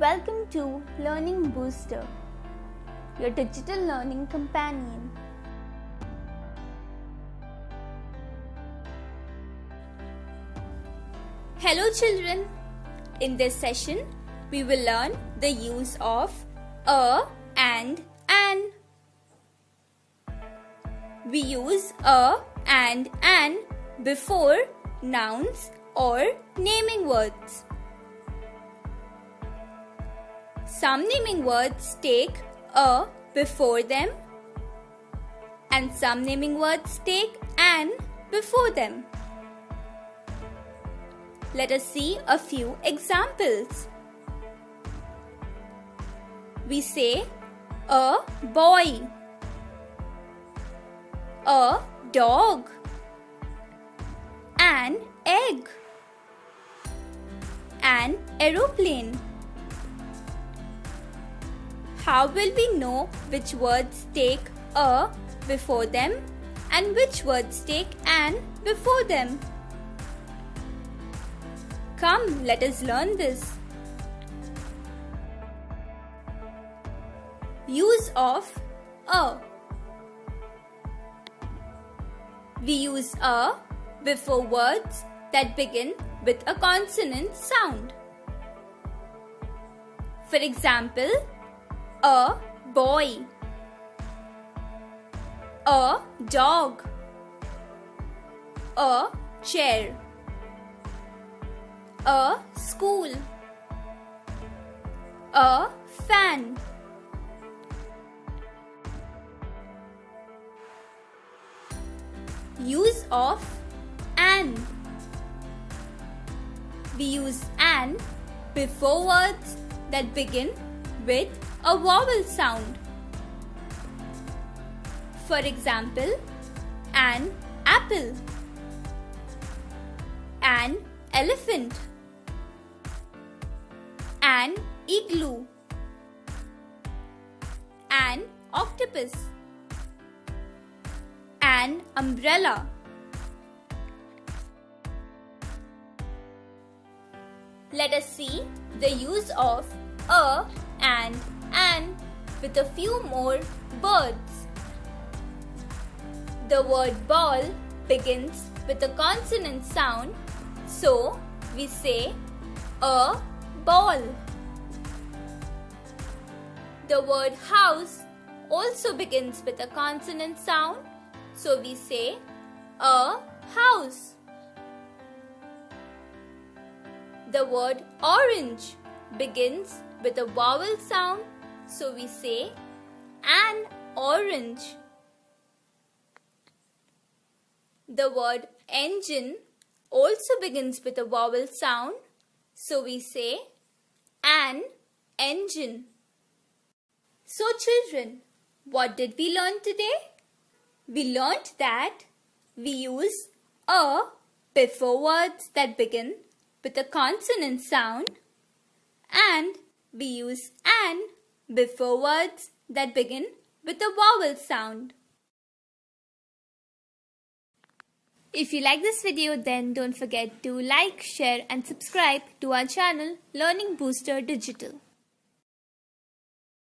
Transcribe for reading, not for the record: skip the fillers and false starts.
Welcome to Learning Booster, your digital learning companion. Hello children, in this session we will learn the use of a and an. We use a and an before nouns or naming words. Some naming words take a before them and some naming words take an before them. Let us see a few examples. We say a boy, a dog, an egg, an aeroplane. How will we know which words take a before them and which words take an before them? Come, let us learn this. Use of a. We use a before words that begin with a consonant sound. For example, a boy, a dog, a chair, a school, a fan. Use of an. We use an before words that begin with a vowel sound. For example, an apple, an elephant, an igloo, an octopus, an umbrella. Let us see the use of a and an with a few more words. The word ball begins with a consonant sound, so we say a ball. The word house also begins with a consonant sound, so we say a house. The word orange begins with a vowel sound, so we say an orange. The word engine also begins with a vowel sound, so we say an engine. So children, what did we learn today? We learned that we use a before words that begin with a consonant sound, and we use an before words that begin with a vowel sound. If you like this video, then don't forget to like, share and subscribe to our channel Learning Booster Digital.